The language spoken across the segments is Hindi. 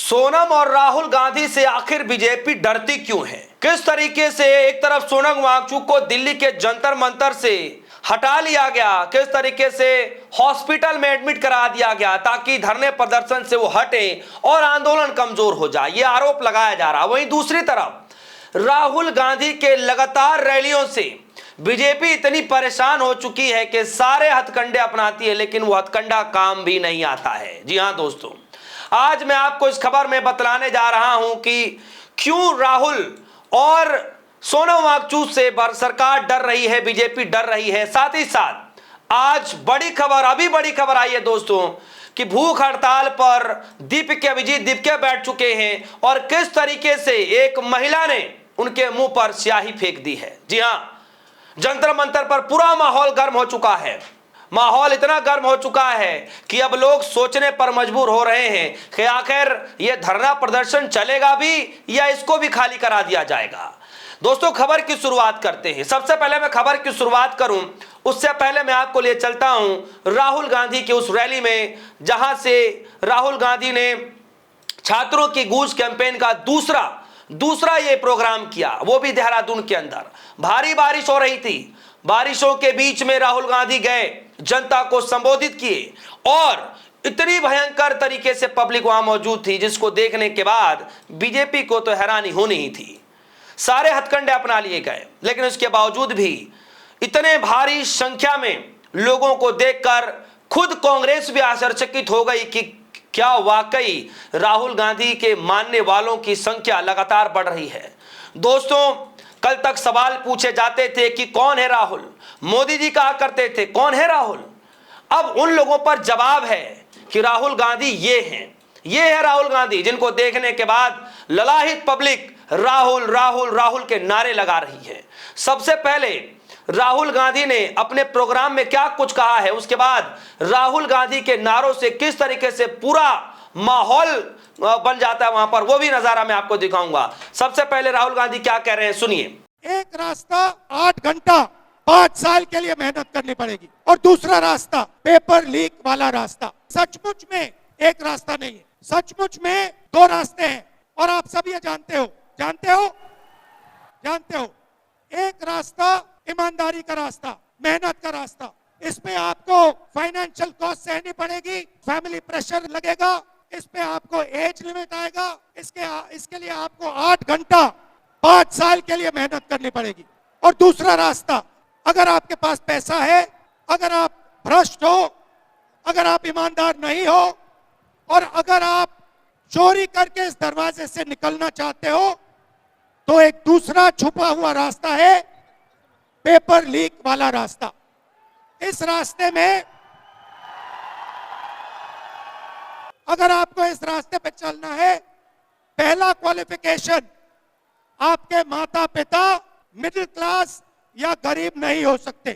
सोनम और राहुल गांधी से आखिर बीजेपी डरती क्यों है? किस तरीके से एक तरफ सोनम वांगचुक को दिल्ली के जंतर मंतर से हटा लिया गया, किस तरीके से हॉस्पिटल में एडमिट करा दिया गया ताकि धरने प्रदर्शन से वो हटे और आंदोलन कमजोर हो जाए, ये आरोप लगाया जा रहा। वहीं दूसरी तरफ राहुल गांधी के लगातार रैलियों से बीजेपी इतनी परेशान हो चुकी है कि सारे हथकंडे अपनाती है, लेकिन वो हथकंडा काम भी नहीं आता है। जी हां दोस्तों, आज मैं आपको इस खबर में बतलाने जा रहा हूं कि क्यों राहुल और सोनम वांगचुक से सरकार डर रही है, बीजेपी डर रही है। साथ ही साथ आज अभी बड़ी खबर आई है दोस्तों कि भूख हड़ताल पर अभिजीत दीपके बैठ चुके हैं और किस तरीके से एक महिला ने उनके मुंह पर स्याही फेंक दी है। जी हां, जंतर मंतर पर पूरा माहौल गर्म हो चुका है। माहौल इतना गर्म हो चुका है कि अब लोग सोचने पर मजबूर हो रहे हैं कि आखिर यह धरना प्रदर्शन चलेगा भी या इसको भी खाली करा दिया जाएगा। दोस्तों, खबर की शुरुआत करते हैं। सबसे पहले मैं खबर की शुरुआत करूं उससे पहले मैं आपको ले चलता हूं राहुल गांधी की उस रैली में, जहां से राहुल गांधी ने छात्रों की गूंज कैंपेन का दूसरा ये प्रोग्राम किया, वो भी देहरादून के अंदर। भारी बारिश हो रही थी, बारिशों के बीच में राहुल गांधी गए, जनता को संबोधित किए और इतनी भयंकर तरीके से पब्लिक वहां मौजूद थी जिसको देखने के बाद बीजेपी को तो हैरानी होनी ही थी। सारे हथकंडे अपना लिए गए, लेकिन उसके बावजूद भी इतने भारी संख्या में लोगों को देखकर खुद कांग्रेस भी आश्चर्यचकित हो गई कि क्या वाकई राहुल गांधी के मानने वालों की संख्या लगातार बढ़ रही है। दोस्तों, कल तक सवाल पूछे जाते थे कि कौन है राहुल, मोदी जी कहा करते थे कौन है राहुल। अब उन लोगों पर जवाब है कि राहुल गांधी ये है राहुल गांधी, जिनको देखने के बाद ललाहित पब्लिक राहुल राहुल राहुल के नारे लगा रही है। सबसे पहले राहुल गांधी ने अपने प्रोग्राम में क्या कुछ कहा है, उसके बाद राहुल गांधी के नारों से किस तरीके से पूरा माहौल बन जाता है वहां पर, वो भी नजारा मैं आपको दिखाऊंगा। सबसे पहले राहुल गांधी क्या कह रहे हैं, सुनिए। एक रास्ता 8 घंटा 5 साल के लिए मेहनत करनी पड़ेगी और दूसरा रास्ता पेपर लीक वाला रास्ता। सचमुच में एक रास्ता नहीं है, सचमुच में 2 रास्ते हैं और आप सब ये जानते हो। एक रास्ता ईमानदारी का रास्ता, मेहनत का रास्ता, इस पे आपको फाइनेंशियल कॉस्ट सहनी पड़ेगी, फैमिली प्रेशर लगेगा, इस पे आपको एज लिमिट आएगा, इसके लिए आपको 8 घंटा 5 साल के लिए मेहनत करनी पड़ेगी। और दूसरा रास्ता, अगर आपके पास पैसा है, अगर आप भ्रष्ट हो, अगर आप ईमानदार नहीं हो और अगर आप चोरी करके इस दरवाजे से निकलना चाहते हो, तो एक दूसरा छुपा हुआ रास्ता है, पेपर लीक वाला रास्ता। इस रास्ते में अगर आपको इस रास्ते पे चलना है, पहला क्वालिफिकेशन आपके माता पिता मिडिल क्लास या गरीब नहीं हो सकते।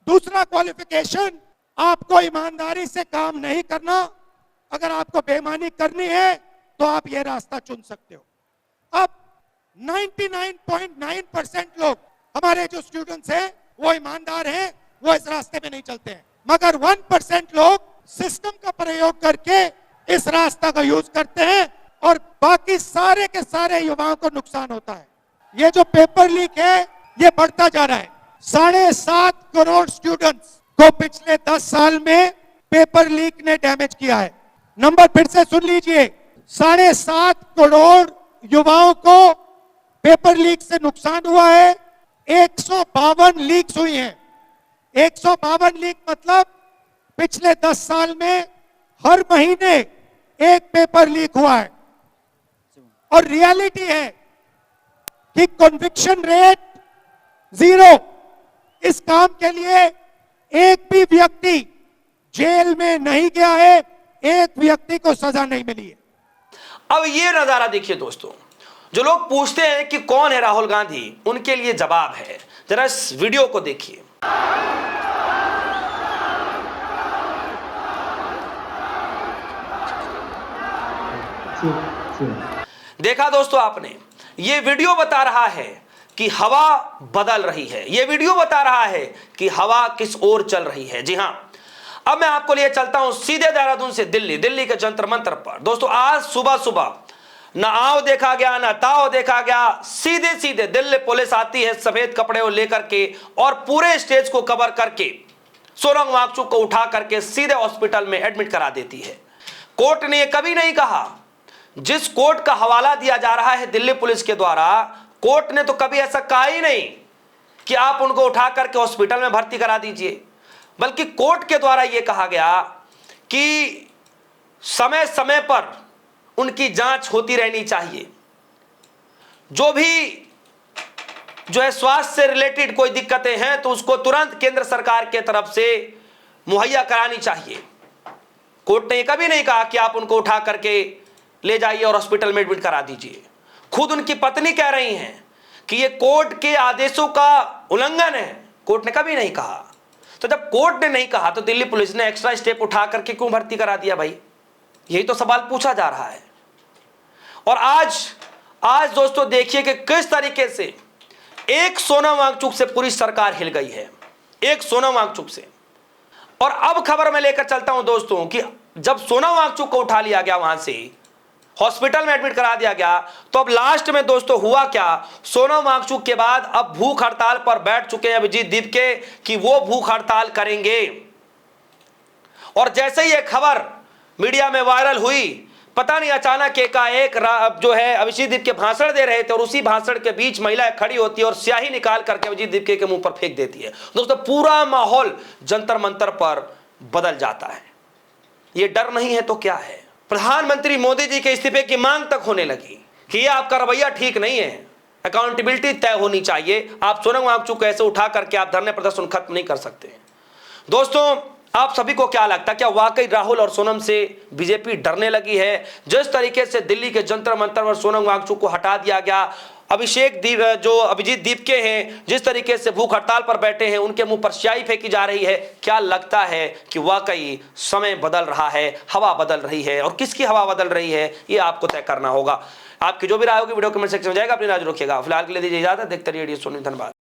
दूसरा क्वालिफिकेशन, आपको ईमानदारी से काम नहीं करना। अगर आपको बेईमानी करनी है तो आप ये रास्ता चुन सकते हो। अब 99.9% लोग, हमारे जो स्टूडेंट्स हैं वो ईमानदार हैं, वो इस रास्ते में नहीं चलते हैं, मगर 1% लोग सिस्टम का प्रयोग करके इस रास्ता का यूज करते हैं और बाकी सारे के सारे युवाओं को नुकसान होता है। ये जो पेपर लीक है ये बढ़ता जा रहा है। 7.5 करोड़ स्टूडेंट्स को पिछले 10 साल में पेपर लीक ने डैमेज किया है। नंबर फिर से सुन लीजिए, 7.5 करोड़ युवाओं को पेपर लीक से नुकसान हुआ है। 152 लीक्स हुई हैं। 152 लीक मतलब पिछले 10 साल में हर महीने एक पेपर लीक हुआ है। और रियलिटी है कि कन्विक्शन रेट 0। इस काम के लिए एक भी व्यक्ति जेल में नहीं गया है, एक व्यक्ति को सजा नहीं मिली है। अब ये नजारा देखिए दोस्तों, जो लोग पूछते हैं कि कौन है राहुल गांधी, उनके लिए जवाब है। जरा इस वीडियो को देखिए। देखा दोस्तों आपने, ये वीडियो बता रहा है कि हवा बदल रही है, ये वीडियो बता रहा है कि हवा किस ओर चल रही है। जी हां, अब मैं आपको लिए चलता हूं सीधे देहरादून से दिल्ली के जंतर मंतर पर। दोस्तों, आज सुबह सुबह न आओ देखा गया, न ताओ देखा गया। सीधे सीधे दिल्ली पुलिस आती है सफेद कपड़े को लेकर के और पूरे स्टेज को कवर करके सोनम वांगचुक को उठा करके सीधे हॉस्पिटल में एडमिट करा देती है। कोर्ट ने कभी नहीं कहा, जिस कोर्ट का हवाला दिया जा रहा है दिल्ली पुलिस के द्वारा, कोर्ट ने तो कभी ऐसा कहा ही नहीं कि आप उनको उठा करके हॉस्पिटल में भर्ती करा दीजिए, बल्कि कोर्ट के द्वारा यह कहा गया कि समय समय पर उनकी जांच होती रहनी चाहिए। जो भी स्वास्थ्य से रिलेटेड कोई दिक्कतें हैं तो उसको तुरंत केंद्र सरकार के तरफ से मुहैया करानी चाहिए। कोर्ट ने कभी नहीं कहा कि आप उनको उठा करके ले जाइए और हॉस्पिटल में एडमिट करा दीजिए। खुद उनकी पत्नी कह रही हैं कि ये कोर्ट के आदेशों का उल्लंघन है। कोर्ट ने कभी नहीं कहा। तो जब कोर्ट ने नहीं कहा तो दिल्ली पुलिस ने एक्स्ट्रा स्टेप उठा करके क्यों भर्ती करा दिया भाई? यही तो सवाल पूछा जा रहा है। और आज दोस्तों देखिए कि किस तरीके से एक सोनम वांगचुक से पूरी सरकार हिल गई है, एक सोनम वांगचुक से। और अब खबर मैं लेकर चलता हूं दोस्तों कि जब सोनम वांगचुक को उठा लिया गया, वहां से हॉस्पिटल में एडमिट करा दिया गया, तो अब लास्ट में दोस्तों हुआ क्या? सोनम वांगचुक के बाद अब भूख हड़ताल पर बैठ चुके हैं अभिजीत दीपके कि वो भूख हड़ताल करेंगे। और जैसे ही ये खबर मीडिया में वायरल हुई, पता नहीं अचानक एकाएक अभिजीत दीपके भाषण दे रहे थे और उसी भाषण के बीच महिला खड़ी होती है और स्याही निकाल करके अभिजीत दीपके के मुंह पर फेंक देती है। दोस्तों पूरा माहौल जंतर मंतर पर बदल जाता है। ये डर नहीं है तो क्या है? प्रधानमंत्री मोदी जी के इस्तीफे की मांग तक होने लगी कि ये आपका रवैया ठीक नहीं है, अकाउंटेबिलिटी तय होनी चाहिए। आप सोनम वांगचुक ऐसे उठा करके आप धरने प्रदर्शन खत्म नहीं कर सकते। दोस्तों आप सभी को क्या लगता है, क्या वाकई राहुल और सोनम से बीजेपी डरने लगी है? जिस तरीके से दिल्ली के जंतर मंतर पर सोनम वांगचुक को हटा दिया गया, अभिजीत दीपके हैं जिस तरीके से भूख हड़ताल पर बैठे हैं, उनके मुंह पर स्याही फेंकी जा रही है, क्या लगता है कि वाकई समय बदल रहा है, हवा बदल रही है? और किसकी हवा बदल रही है ये आपको तय करना होगा। आपकी जो भी राय होगी वीडियो कमेंट सेक्शन में जाएगा, अपनी राय रखिएगा। फिलहाल के लिए दीजिए इजाजत, देखते रहिए सोनी, धन्यवाद।